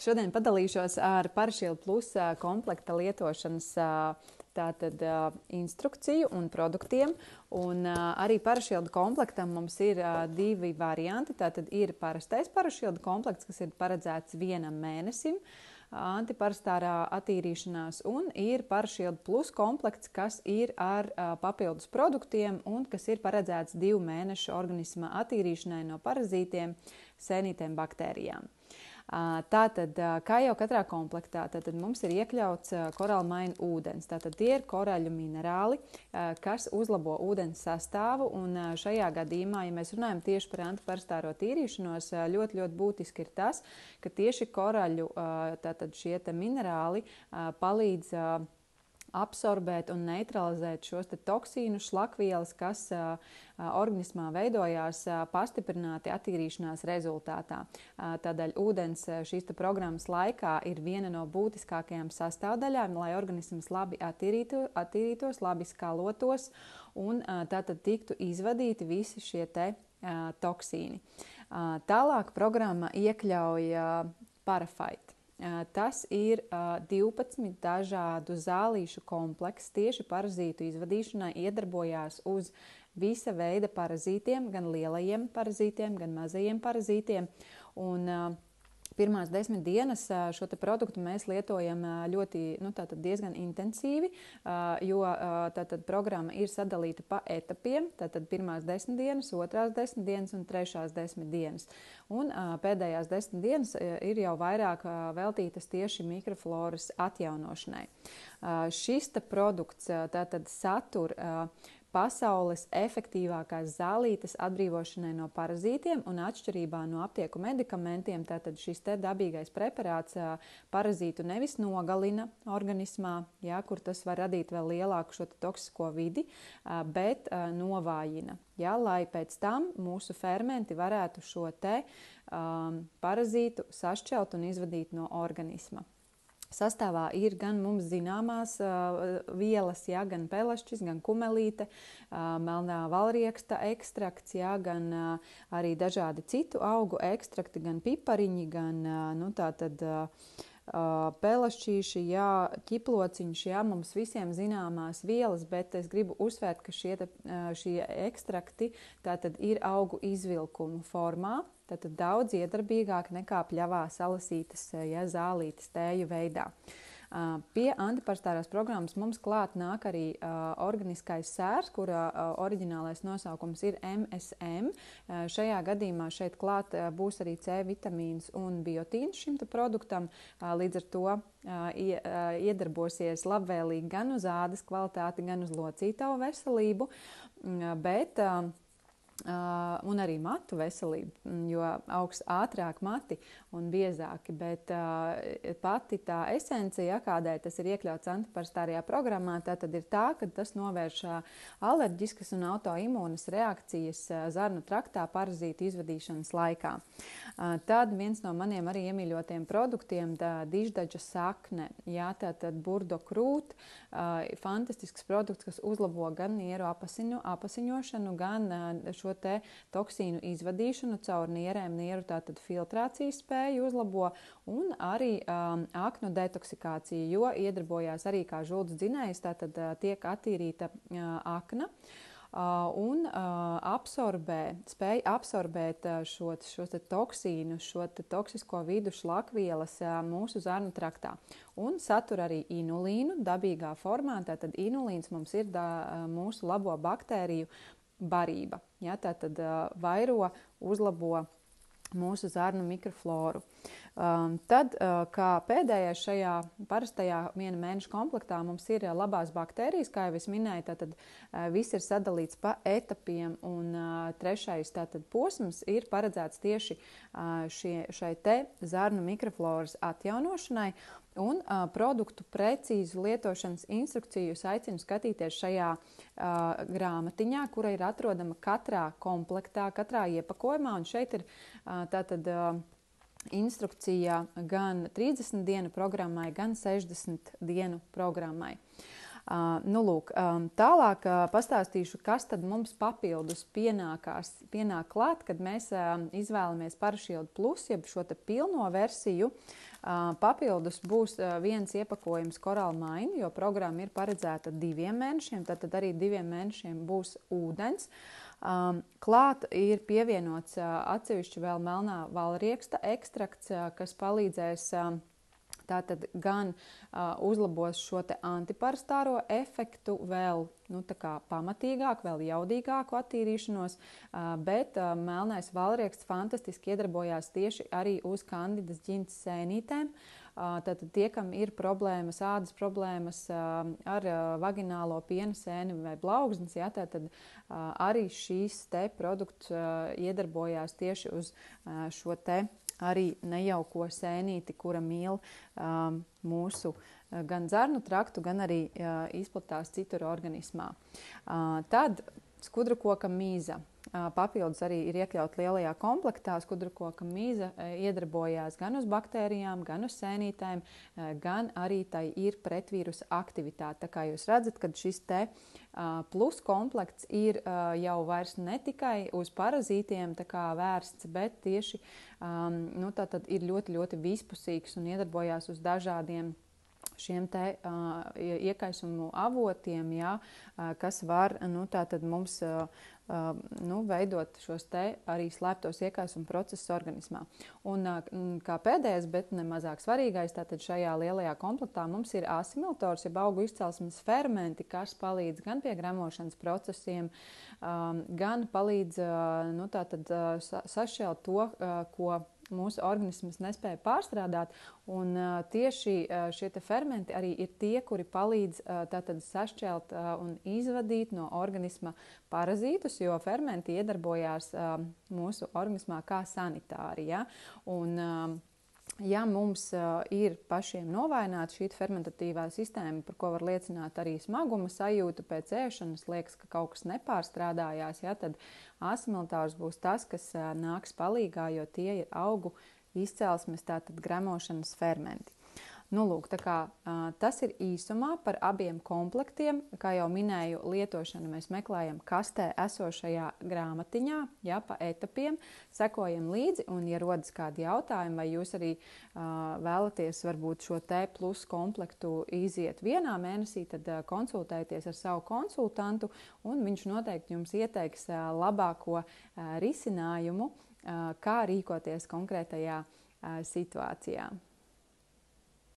Šodien padalīšos ar Parašīld Plus komplekta lietošanas instrukciju un produktiem. Un arī Parašīld komplektam mums ir divi varianti. Tātad ir parastais Parašīld komplekts, kas ir paredzēts vienam mēnesim, antiparastārā attīrīšanās, un ir Parašīld Plus komplekts, kas ir ar papildus produktiem un kas ir paredzēts 2 mēnešu organisma attīrīšanai no parazītiem, sēnītēm, baktērijām. Tātad, kā jau katrā komplektā, tātad mums ir iekļauts korālmaina ūdens. Tātad tie ir koraļu minerāli, kas uzlabo ūdens sastāvu, un šajā gadījumā, ja mēs runājam tieši par antiparastāro tīrīšanos, ļoti būtiski ir tas, ka tieši koraļu tātad šie minerāli palīdz absorbēt un neutralizēt šos toksīnus, šlakvielas, kas organismā veidojās pastiprināti attīrīšanās rezultātā. Tādēļ ūdens šīs programmas laikā ir viena no būtiskākajām sastāvdaļām, lai organisms labi attīrītos, labi skalotos un tātad tiktu izvadīti visi šie toksīni. Tālāk programma iekļauj Parafait. Tas ir 12 dažādu zālīšu komplekss tieši parazītu izvadīšanai, iedarbojās uz visa veida parazītiem, gan lielajiem parazītiem, gan mazajiem parazītiem. Un pirmās 10 dienas šo produktu mēs lietojam diezgan intensīvi, jo tātad programma ir sadalīta pa etapiem. Tātad pirmās 10 dienas, otrās 10 dienas un trešās 10 dienas. Un pēdējās 10 dienas ir jau vairāk veltītas tieši mikrofloras atjaunošanai. Šis produkts tātad satur pasaules efektīvākās zālītes atbrīvošanai no parazītiem, un atšķirībā no aptieku medikamentiem, tātad šis dabīgais preparāts parazītu nevis nogalina organismā, kur tas var radīt vēl lielāku šo toksisko vidi, bet novājina, lai pēc tam mūsu fermenti varētu šo parazītu sašķelt un izvadīt no organisma. Sastāvā ir gan mums zināmās vielas, gan pelašķis, gan kumelīte, melnā valrieksta ekstrakts, gan arī dažādi citu augu ekstrakti, gan pipariņi, gan pelašķīši, ķiplociņš, mums visiem zināmās vielas, bet es gribu uzsvērt, ka šie ekstrakti tātad ir augu izvilkumu formā. Tātad daudz iedarbīgāk nekā pļavā salasītas zālītes tēju veidā. Pie antiparastārās programmas mums klāt nāk arī organiskais sērs, kura oriģinālais nosaukums ir MSM. Šajā gadījumā šeit klāt būs arī C vitamīns un biotīns šim produktam. Līdz ar to iedarbosies labvēlīgi gan uz ādas kvalitāti, gan uz locītavu veselību, bet un arī matu veselību, jo augs ātrāk mati un biezāki, bet pati tā esence, kādēļ tas ir iekļauts antiparastārajā programmā, tad ir tā, ka tas novērš alerģiskas un autoimūnas reakcijas zarnu traktā parazītu izvadīšanas laikā. Tad viens no maniem arī iemīļotiem produktiem, diždaģa sakne, tātad burdo krūt, fantastisks produkts, kas uzlabo gan nieru apasiņošanu, gan šo toksīnu izvadīšanu caur nierēm, nieru tātad filtrācijas spēju uzlabo un arī aknu detoksikāciju, jo iedarbojās arī kā žults dzinējs, tātad tiek attīrīta akna un spēj absorbēt šos toksīnus, šo toksisko vidu šlakvielas mūsu zarnu traktā. Un satur arī inulīnu dabīgā formā, tātad inulīns mums ir mūsu labo baktēriju barība. Tātad vairo, uzlabo mūsu zarnu mikrofloru. Tad, kā pēdējais šajā parastajā 1 mēneša komplektā, mums ir labās baktērijas, kā jau es minēju, tātad viss ir sadalīts pa etapiem, un trešais tātad posms ir paredzēts tieši šai zarnu mikrofloras atjaunošanai, un produktu precīzu lietošanas instrukciju es aicinu skatīties šajā grāmatiņā, kura ir atrodama katrā komplektā, katrā iepakojumā, un šeit ir tātad instrukcija gan 30 dienu programmai, gan 60 dienu programmai. Tālāk pastāstīšu, kas tad mums papildus pienāk klāt, kad mēs izvēlamies Parashield Plus, jeb šo te pilno versiju. Papildus būs viens iepakojums Coral Mine, jo programma ir paredzēta 2 mēnešiem, tad arī 2 mēnešiem būs ūdens. Klāt ir pievienots atsevišķi vēl melnā valrieksta ekstrakts, kas palīdzēs tātad gan uzlabos šo te antiparastāro efektu vēl pamatīgāk, vēl jaudīgāku attīrīšanos, bet melnais valrieksts fantastiski iedarbojās tieši arī uz kandidas ģintas sēnītēm. Tātad tie, kam ir problēmas, ādas problēmas ar vaginālo piena sēni vai blaugsnes, tad arī šīs te produkts iedarbojās tieši uz šo te arī nejauko sēnīti, kura mīl mūsu gan dzarnu traktu, gan arī izplatās citur organismā. Tad skudrukoka mīza. Papildus arī ir iekļaut lielajā komplektā. Skudrukoka mīza iedarbojās gan uz baktērijām, gan uz sēnītēm, gan arī tai ir pretvīrusa aktivitāte. Tā kā jūs redzat, ka šis te plus komplekts ir jau vairs ne tikai uz parazītiem vērsts, bet tieši tātad ir ļoti, ļoti vispusīgs un iedarbojās uz dažādiem šiem te iekaisumu avotiem, kas var tātad mums veidot šos te arī slēptos iekaisumu procesus organismā. Un kā pēdējais, bet nemazāk svarīgais, tātad šajā lielajā komplektā mums ir asimiltors, jeb augu izcelsmes fermenti, kas palīdz gan pie gremošanas procesiem, gan palīdz sašķelt to, ko mūsu organisms nespēja pārstrādāt, un tieši šie te fermenti arī ir tie, kuri palīdz tātad sašķelt un izvadīt no organisma parazītus, jo fermenti iedarbojās mūsu organismā kā sanitāri, un ja mums ir pašiem novājināta šī fermentatīvā sistēma, par ko var liecināt arī smaguma sajūtu pēc ēšanas, liekas, ka kaut kas nepārstrādājās, tad asimiltārs būs tas, kas nāks palīgā, jo tie ir augu izcelsmes, tātad gremošanas fermenti. Tas ir īsumā par abiem komplektiem. Kā jau minēju, lietošanu mēs meklējam kastē esošajā grāmatiņā, pa etapiem, sekojam līdzi, un ja rodas kādi jautājumi, vai jūs arī vēlaties varbūt šo te plus komplektu iziet vienā mēnesī, tad konsultējieties ar savu konsultantu, un viņš noteikti jums ieteiks labāko risinājumu, kā rīkoties konkrētajā situācijā.